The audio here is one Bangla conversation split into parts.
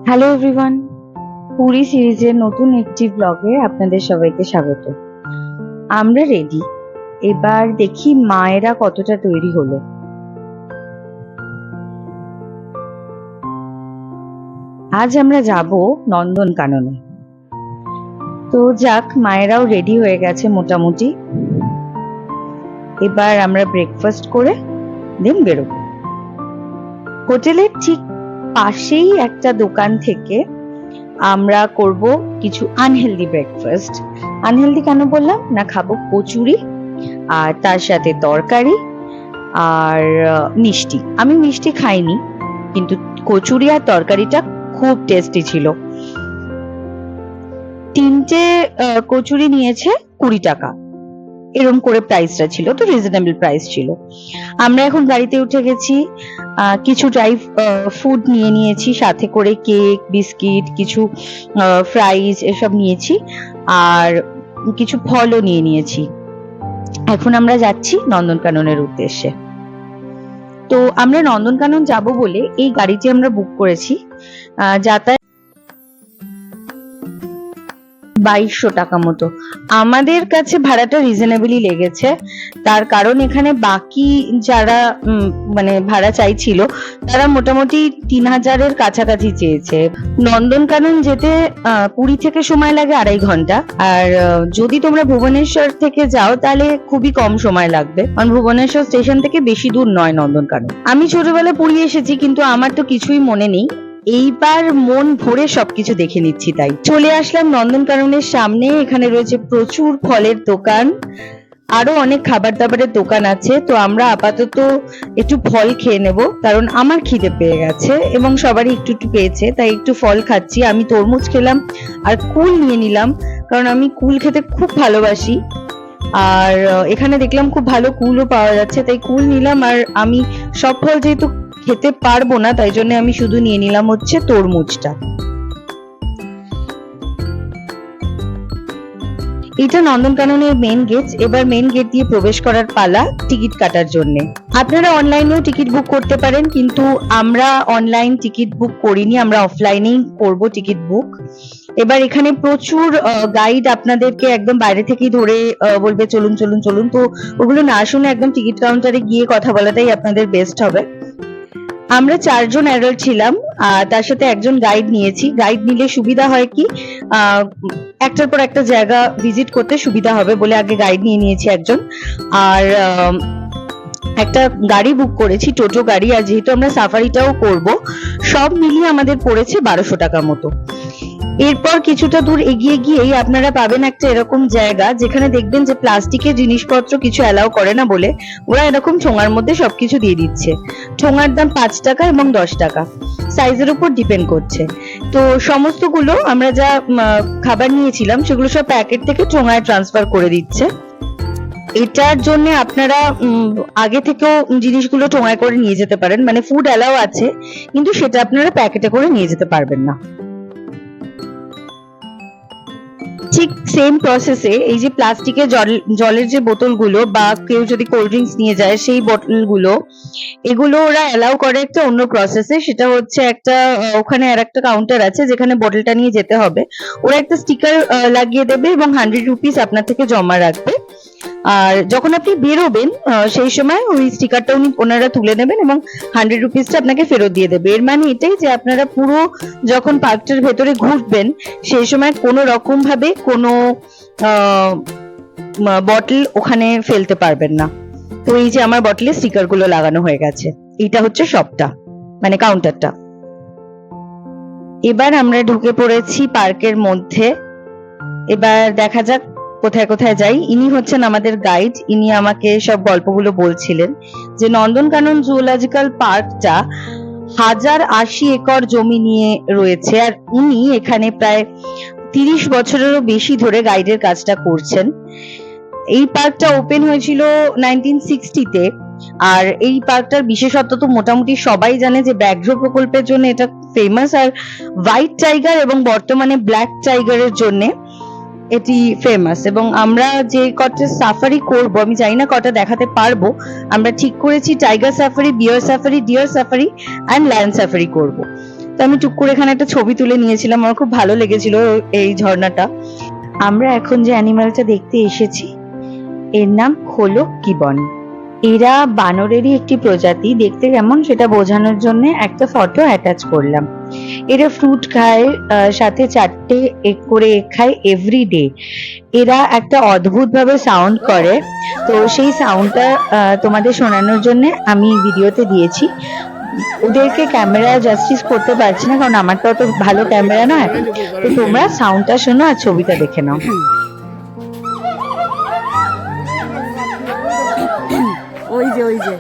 হ্যালো এভরিওয়ান, পুরী সিরিজের নতুন একটি ব্লগে আপনাদের সবাইকে স্বাগত। আমরা রেডি, এবার দেখি মায়েরা কতটা তৈরি হলো। আজ আমরা যাব নন্দনকাননে। তো যাক, মায়েরাও রেডি হয়ে গেছে মোটামুটি। এবার আমরা ব্রেকফাস্ট করে দেন বেরোবো। হোটেলের ঠিক পাশেই একটা দোকান থেকে আমরা করব কিছু আনহেলদি ব্রেকফাস্ট। আনহেলদি কেন বললাম না, খাবো কচুরি আর তার সাথে তরকারি আর মিষ্টি। আমি মিষ্টি খাইনি, কিন্তু কচুরি আর তরকারিটা খুব টেস্টি ছিল। তিনটে কচুরি নিয়েছে 20 টাকা, এরকম করে প্রাইসটা ছিল, তো রিজনেবল প্রাইস ছিল। আমরা এখন গাড়িতে উঠে গেছি। কিছু ড্রাই ফুড নিয়ে নিয়েছি, সাথে করে কেক, বিস্কিট, কিছু ফ্রাইজ এসব নিয়েছি, আর কিছু ফলও নিয়ে নিয়েছি। এখন আমরা যাচ্ছি নন্দনকাননের উদ্দেশ্যে। তো আমরা নন্দনকানন যাব বলে এই গাড়িটি আমরা বুক করেছি। যাতায়াত 2200 টাকা মতো। আমাদের কাছে ভাড়াটা রিজনেবলি লেগেছে, তার কারণ এখানে বাকি যারা মানে ভাড়া চাইছিল তারা মোটামুটি 3000-এর কাছাকাছি চেয়েছে। নন্দনকানন যেতে পুরী থেকে সময় লাগে 2.5 ঘন্টা, আর যদি তোমরা ভুবনেশ্বর থেকে যাও তাহলে খুবই কম সময় লাগবে, কারণ ভুবনেশ্বর স্টেশন থেকে বেশি দূর নয় নন্দনকানন। আমি ছোটবেলায় পুরী এসেছি, কিন্তু আমার তো কিছুই মনে নেই। এইবার মন ভরে সবকিছু দেখে নিচ্ছি। তাই চলে আসলাম নন্দনকাননের সামনে। এখানে রয়েছে প্রচুর ফলের দোকান, আরো অনেক খাবার দাবারের দোকান আছে। তো আমরা আপাতত একটু ফল খেয়ে নেব, কারণ আমার খিদে পেয়ে গেছে এবং সবারই একটু একটু পেয়েছে, তাই একটু ফল খাচ্ছি। আমি তরমুজ খেলাম আর কুল নিয়ে নিলাম, কারণ আমি কুল খেতে খুব ভালোবাসি। আর এখানে দেখলাম খুব ভালো কুলও পাওয়া যাচ্ছে, তাই কুল নিলাম। আর আমি সব ফল যেহেতু খেতে পারবো না, তাই জন্য আমি শুধু নিয়ে নিলাম হচ্ছে তরমুজটা। এটা নন্দনকাননের মেন গেট। এবার মেন গেট দিয়ে প্রবেশ করার পালা টিকিট কাটার জন্য। আপনারা অনলাইনেও টিকিট বুক করতে পারেন, কিন্তু আমরা অনলাইন টিকিট বুক করিনি, আমরা অফলাইনেই করব টিকিট বুক। এবার এখানে প্রচুর গাইড আপনাদেরকে একদম বাইরে থেকেই ধরে বলবে চলুন চলুন চলুন, তো ওগুলো না শুনে একদম টিকিট কাউন্টারে গিয়ে কথা বলাটাই আপনাদের বেস্ট হবে। আমরা 4 জন অ্যাডাল্ট ছিলাম, তার সাথে একজন গাইড নিয়েছি। গাইড নিলে সুবিধা হয় কি, একটার পর একটা জায়গা ভিজিট করতে সুবিধা হবে বলে আগে গাইড নিয়ে নিয়েছি একজন। আর একটা গাড়ি বুক করেছি, টোটো গাড়ি। আর যেহেতু আমরা সাফারিটাও করব, সব মিলিয়ে আমাদের পড়েছে 1200 টাকা মতো। এরপর কিছুটা দূর এগিয়ে গিয়েই আপনারা পাবেন একটা এরকম জায়গা, যেখানে দেখবেন যে প্লাস্টিকের জিনিসপত্র কিছু অ্যালাউ করে না বলে ওরা এরকম ঠোঙার মধ্যে সবকিছু দিয়ে দিচ্ছে। ঠোঙার দাম 5 টাকা এবং 10 টাকা, সাইজের উপর ডিপেন্ড করছে। তো সমস্তগুলো আমরা যা খাবার নিয়েছিলাম সেগুলো সব প্যাকেট থেকে ঠোঙায় ট্রান্সফার করে দিচ্ছে। এটার জন্য আপনারা আগে থেকেও জিনিসগুলো ঠোঙায় করে নিয়ে যেতে পারেন, মানে ফুড অ্যালাউ আছে, কিন্তু সেটা আপনারা প্যাকেটে করে নিয়ে যেতে পারবেন না। ঠিক সেম প্রসেসে এই যে প্লাস্টিকের জলের যে বোতলগুলো, বা কেউ যদি কোল্ড ড্রিঙ্কস নিয়ে যায় সেই বোতলগুলো, এগুলো ওরা অ্যালাউ করে একটা অন্য প্রসেসে। সেটা হচ্ছে একটা ওখানে আর একটা কাউন্টার আছে যেখানে বোতলটা নিয়ে যেতে হবে। ওরা একটা স্টিকার লাগিয়ে দেবে এবং 100 রুপিস আপনার থেকে জমা রাখবে। আর যখন আপনি বেরোবেন সেই সময় ওই স্টিকারটা ওনারা তুলে নেবেন এবং 100 রুপিসটা আপনাকে ফেরত দিয়ে দেবে। এর মানে এটাই যে আপনারা পুরো যখন পার্কটার ভেতরে ঘুরবেন সেই সময় কোনো রকম ভাবে কোনো বটল ওখানে ফেলতে পারবেন না। তো এই যে আমার বটলে স্টিকার গুলো লাগানো হয়ে গেছে। এটা হচ্ছে শপটা, মানে কাউন্টারটা। এবার আমরা ঢুকে পড়েছি পার্কের মধ্যে। এবার দেখা যাক কোথায় কোথায় যাই। ইনি হচ্ছেন আমাদের গাইড, ইনি আমাকে সব গল্পগুলো বলছিলেন যে নন্দনকানন জুওলজিক্যাল পার্কটা 1080 একর জমি নিয়ে রয়েছে, আর উনি এখানে প্রায় 30 বছরেরও বেশি ধরে গাইডের কাজটা করছেন। এই পার্কটা ওপেন হয়েছিল 1960-তে। আর এই পার্কটার বিশেষত্ব তো মোটামুটি সবাই জানে যে ব্যাঘ্র প্রকল্পের জন্য এটা ফেমাস, আর হোয়াইট টাইগার এবং বর্তমানে ব্ল্যাক টাইগারের জন্য এটি ফেমাস। এবং আমরা যে কটা সাফারি করব, আমি জানি না কটা দেখাতে পারবো, আমরা ঠিক করেছি tiger safari, bear safari, deer safari and land safari করব। তো আমি টুক করে এখানে একটা ছবি তুলে নিয়েছিলাম, আমার খুব ভালো লেগেছিল এই ঝর্ণাটা। আমরা এখন যে অ্যানিমালটা দেখতে এসেছি এর নাম হলো গিবন। এরা বানরেরই একটি প্রজাতি, দেখতে কেমন সেটা বোঝানোর জন্য একটা ফটো অ্যাটাচ করলাম। এরা ফ্রুট খায়, সাথে 4টে এগ করে এগ খায় এভরিডে। এরা একটা অদ্ভুত ভাবে সাউন্ড করে, তো সেই সাউন্ডটা তোমাদের শোনানোর জন্য আমি ভিডিওতে দিয়েছি। ওদেরকে ক্যামেরা জাস্টিস করতে পারছি না কারণ আমারটা অত ভালো ক্যামেরা নয়, তো তোমরা সাউন্ডটা শোনো আর ছবিটা দেখে নাও। ওই যে ওই যে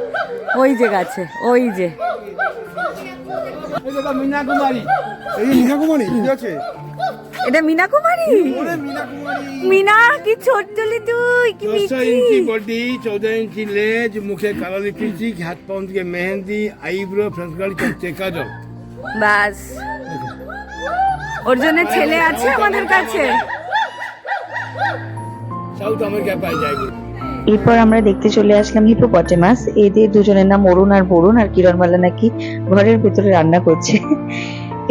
ওই যে গাছে, ওই যে মীনাকুমারী, এই যে মীনাকুমারী কি আছে? এটা মীনাকুমারী। ওরে মীনাকুমারী, মীনা কি ছোট চলি তুই, কি 10 ইঞ্চি বডি, 14 ইঞ্চি লেজ, মুখে কালো লিপস্টিক, হাত পাউন্ড থেকে মেহেন্দি, আইব্রো, ফ্রেঞ্চ কাট, চোখে কাজল। বাস, ওর জন্য ছেলে আছে আমাদের কাছে। সাউথ আমেরিকা পাই যায়। এরপর আমরা দেখতে চলে আসলাম হিপোপটেমাস। এদের দুজনের নাম অরুণ আর বরুণ, আর কিরণমালা নাকি ঘরের ভেতরে রান্না করছে।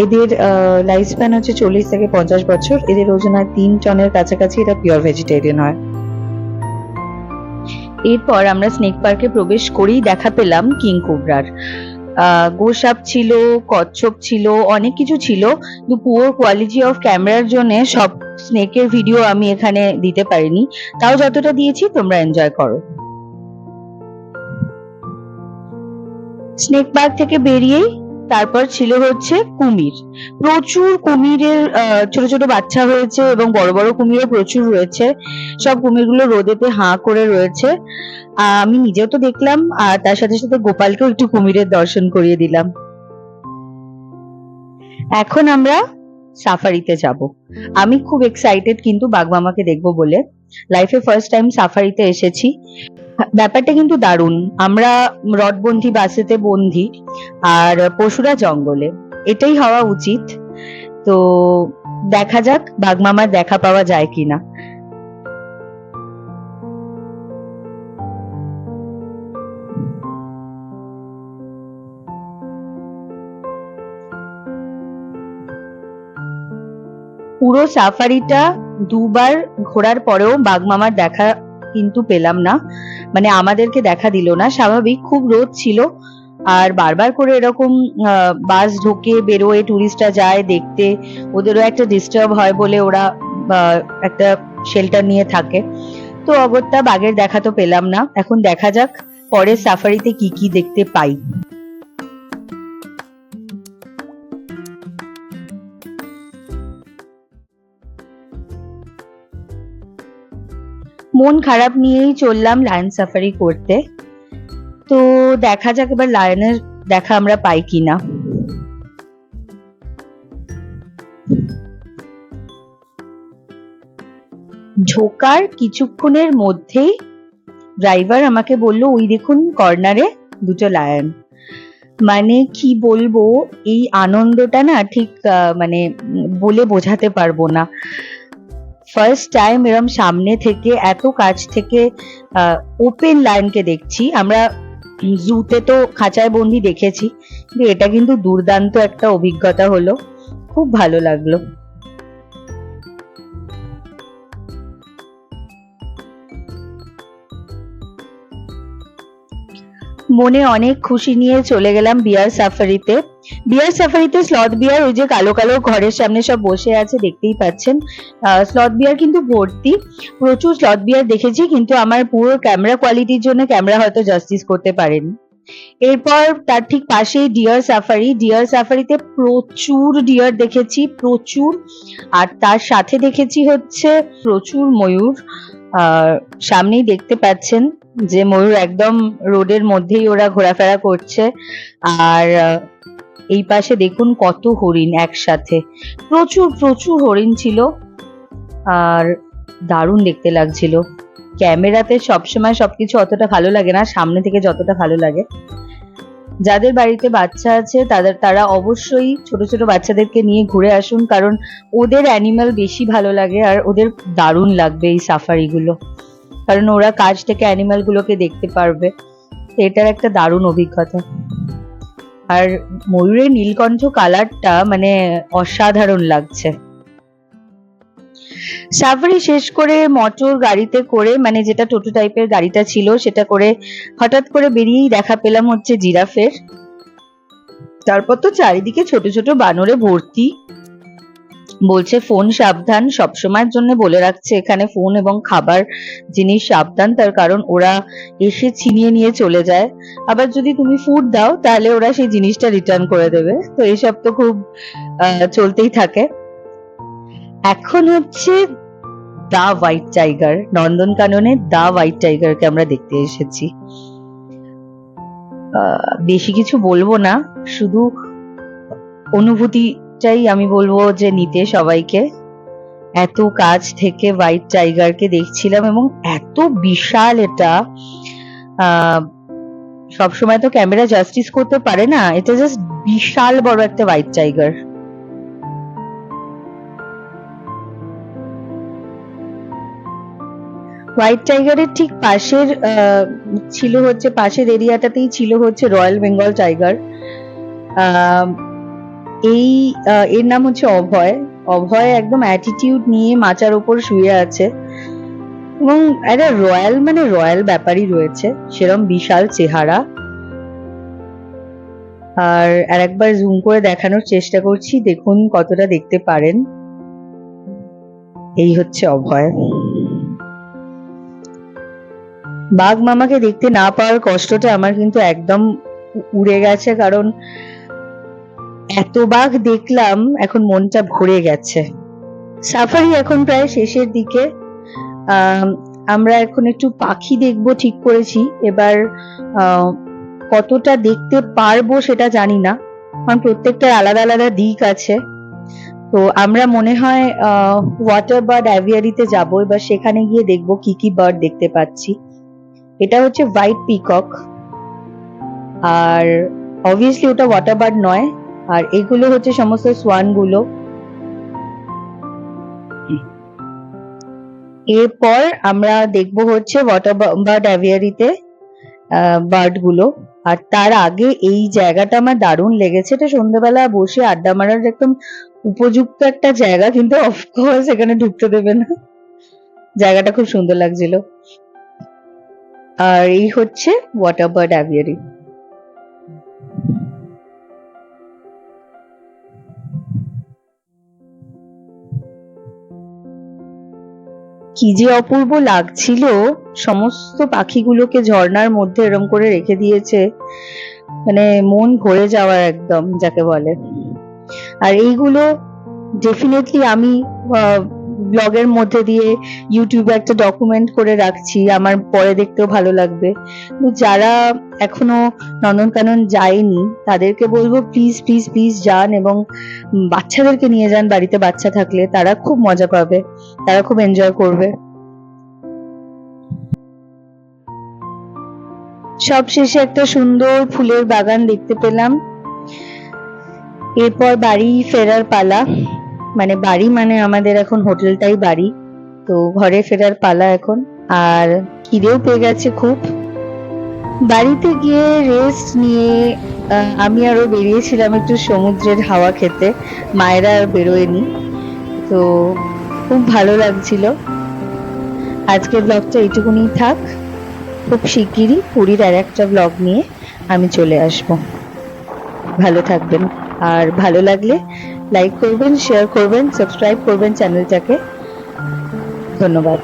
এদের লাইফ স্প্যান হচ্ছে 40 থেকে 50 বছর। এদের ওজন হয় 3 টনের কাছাকাছি। এরা পিওর ভেজিটেরিয়ান হয়। এরপর আমরা স্নেক পার্কে প্রবেশ করেই দেখা পেলাম কিং কোবরার। গোসাপ ছিল, কচ্ছপ ছিল, অনেক কিছু ছিল, কিন্তু পুয়ার কোয়ালিটি অফ ক্যামেরার জন্য সব স্নেকের ভিডিও আমি এখানে দিতে পারিনি, তাও যতটা দিয়েছি তোমরা এনজয় করো। স্নেক পার্ক থেকে বেরিয়েই তারপর ছিল হচ্ছে কুমির। প্রচুর কুমিরের ছোট ছোট বাচ্চা হয়েছে এবং বড় বড় কুমিরও প্রচুর রয়েছে। সব কুমিরগুলো রোদেতে হাঁ করে রয়েছে। আমি নিজেও তো দেখলাম, আর তার সাথে সাথে গোপালকেও একটু কুমিরের দর্শন করিয়ে দিলাম। এখন আমরা সাফারিতে যাব। আমি খুব এক্সাইটেড কিন্তু বাঘমামাকে দেখবো বলে। লাইফে ফার্স্ট টাইম সাফারিতে এসেছি। ব্যাপারটা কিন্তু দারুণ। আমরা রডবন্দি বাসেতে বন্দি, আর পশুরা জঙ্গলে, এটাই হওয়া উচিত। তো দেখা যাক বাঘমামার দেখা পাওয়া যায় কিনা। পুরো সাফারিটা দুবার ঘোরার পরেও বাঘমামার দেখা কিন্তু পেলাম না, মানে আমাদেরকে দেখা দিল না। স্বাভাবিক, খুব রোদ ছিল, আর বারবার করে এরকম বাস ঢোকে বেরোয়, টুরিস্টরা যায় দেখতে, ওদেরও একটা ডিস্টার্ব হয় বলে ওরা একটা শেল্টার নিয়ে থাকে। তো অগত্যা বাঘের দেখা তো পেলাম না। এখন দেখা যাক পরের সাফারিতে কি কি দেখতে পাই। মন খারাপ নিয়েই চললাম লায়ন সাফারি করতে। তো দেখা যাক এবার লায়নের দেখা আমরা পাই কিনা। ঢোকার কিছুক্ষণের মধ্যেই ড্রাইভার আমাকে বলল, ওই দেখুন কর্নারে 2টো লায়ন। মানে কি বলবো, এই আনন্দটা না ঠিক মানে বলে বোঝাতে পারবো না। ফার্স্ট টাইম এরম সামনে থেকে, এত কাছ থেকে ওপেন লায়নকে দেখছি। আমরা জুতে তো খাঁচায় বন্দি দেখেছি, কিন্তু এটা কিন্তু দুর্দান্ত একটা অভিজ্ঞতা হলো, খুব ভালো লাগলো। মনে অনেক খুশি নিয়ে চলে গেলাম বিয়ার সাফারিতে। বিয়ার সাফারিতে স্লথ বিয়ার, ওই যে কালো কালো ঘরের সামনে সব বসে আছে দেখতেই পাচ্ছেন। স্লথ বিয়ার কিন্তু ভর্তি, প্রচুর স্লথ বিয়ার দেখেছি, কিন্তু আমার পুরো ক্যামেরা কোয়ালিটির জন্য ক্যামেরা হয়তো জাস্টিস করতে পারেনি। এরপর তার ঠিক পাশেই ডিয়ার সাফারি। ডিয়ার সাফারিতে প্রচুর ডিয়ার দেখেছি, প্রচুর। আর তার সাথে দেখেছি হচ্ছে প্রচুর ময়ূর। সামনেই দেখতে পাচ্ছেন যে ময়ূর একদম রোডের মধ্যেই ওরা ঘোরাফেরা করছে। আর এই পাশে দেখুন কত হরিণ একসাথে, প্রচুর প্রচুর হরিণ ছিল, আর দারুণ দেখতে লাগছিল। ক্যামেরাতে সবসময় সবকিছু অতটা ভালো লাগে না, সামনে থেকে যতটা ভালো লাগে। যাদের বাড়িতে বাচ্চা আছে তারা অবশ্যই ছোট ছোট বাচ্চাদেরকে নিয়ে ঘুরে আসুন, কারণ ওদের অ্যানিমাল বেশি ভালো লাগে আর ওদের দারুণ লাগবে এই সাফারিগুলো, কারণ ওরা কাছ থেকে অ্যানিমাল গুলোকে দেখতে পারবে। এটার একটা দারুণ অভিজ্ঞতা। আর ময়ূরের নীলকণ্ঠ কালারটা মানে অসাধারণ লাগছে। সাফারি শেষ করে মোটর গাড়িতে করে, মানে যেটা টোটো টাইপের গাড়িটা ছিল সেটা করে হঠাৎ করে বেরিয়েই দেখা পেলাম হচ্ছে জিরাফের। তারপর তো চারিদিকে ছোট ছোট বানরে ভর্তি। বলছে ফোন সাবধান, সবসময়ের জন্য বলে রাখছে এখানে ফোন এবং খাবার জিনিস সাবধান, তার কারণ ওরা এসে ছিনিয়ে নিয়ে চলে যায়। আবার যদি তুমি ফুড দাও তাহলে ওরা সেই জিনিসটা রিটার্ন করে দেবে। তো এসব তো খুব চলতেই থাকে। এখন হচ্ছে দা হোয়াইট টাইগার, নন্দনকাননে দা হোয়াইট টাইগারকে আমরা দেখতে এসেছি। বেশি কিছু বলবো না, শুধু অনুভূতিটাই আমি বলবো যে নিতে সবাইকে। এত কাছ থেকে হোয়াইট টাইগারকে দেখছিলাম এবং এত বিশাল এটা, সবসময় তো ক্যামেরা জাস্টিস করতে পারে না, এটা জাস্ট বিশাল বড় একটা হোয়াইট টাইগার। হোয়াইট টাইগারের ঠিক পাশের ছিল হচ্ছে, পাশের এরিয়াটাতেই ছিল হচ্ছে রয়্যাল বেঙ্গল টাইগার। এর নাম হচ্ছে অভয়। অভয় একদম অ্যাটিটিউড নিয়ে মাচার উপর শুয়ে আছে এবং একটা রয়্যাল, মানে রয়্যাল ব্যাপারই রয়েছে, সেরকম বিশাল চেহারা। আর একবার জুম করে দেখানোর চেষ্টা করছি, দেখুন কতটা দেখতে পারেন। এই হচ্ছে অভয়। বাঘ মামাকে দেখতে না পাওয়ার কষ্টটা আমার কিন্তু একদম উড়ে গেছে, কারণ এত বাঘ দেখলাম, এখন মনটা ভরে গেছে। সাফারি এখন প্রায় শেষের দিকে। আমরা এখন একটু পাখি দেখবো ঠিক করেছি। এবার কতটা দেখতে পারবো সেটা জানি না, কারণ প্রত্যেকটার আলাদা আলাদা দিক আছে। তো আমরা মনে হয় ওয়াটার বার্ড অ্যাভিয়ারিতে যাবো, এবার সেখানে গিয়ে দেখবো কি কি বার্ড দেখতে পাচ্ছি। এটা হচ্ছে হোয়াইট পিকক, আর অবভিয়াসলি ওটা ওয়াটার বার্ড নয়। আর এগুলো হচ্ছে সমস্ত সোয়ান গুলো। এরপর আমরা দেখবো হচ্ছে ওয়াটার বার্ড অ্যাভিয়ারিতে বার্ড গুলো। আর তার আগে এই জায়গাটা আমার দারুণ লেগেছে, এটা সন্ধ্যাবেলা বসে আড্ডা মারার একদম উপযুক্ত একটা জায়গা, কিন্তু অফকোর্স এখানে ঢুকতে দেবে না। জায়গাটা খুব সুন্দর লাগছিল। আর এই হচ্ছে ওয়াটার বার্ড অ্যাভিয়ারি। কি যে অপূর্ব লাগছিল, সমস্ত পাখিগুলোকে ঝর্ণার মধ্যে এরম করে রেখে দিয়েছে, মানে মন ভরে যাওয়ার একদম, যাকে বলে। আর এইগুলো ডেফিনেটলি আমি ব্লগের মধ্যে দিয়ে ইউটিউবে একটা ডকুমেন্ট করে রাখছি, আমার পরে দেখতেও ভালো লাগবে। যারা এখনো নন্দনকানন যায়নি তাদেরকে বলবো প্লিজ প্লিজ প্লিজ যান, এবং বাচ্চাদেরকে নিয়ে যান, বাড়িতে বাচ্চা থাকলে তারা খুব মজা পাবে, তারা খুব এনজয় করবে। সব শেষে একটা সুন্দর ফুলের বাগান দেখতে পেলাম। এরপর বাড়ি ফেরার পালা, মানে বাড়ি মানে আমাদের এখন হোটেলটাই বাড়ি, তো ঘরে ফেরার পালা এখন। আর খিদেও পেয়ে গেছে খুব। বাড়িতে গিয়ে রেস্ট নিয়ে আমি আরো বেরিয়েছিলাম একটু সমুদ্রের হাওয়া খেতে, মায়েরা আর বেরোয়নি, তো খুব ভালো লাগছিল। আজকের ব্লগটা এইটুকুনি থাক, খুব শিগগিরই পুরীর আর একটা ব্লগ নিয়ে আমি চলে আসব। ভালো থাকবেন, আর ভালো লাগলে লাইক করবেন, শেয়ার করবেন, সাবস্ক্রাইব করবেন চ্যানেলটাকে। ধন্যবাদ।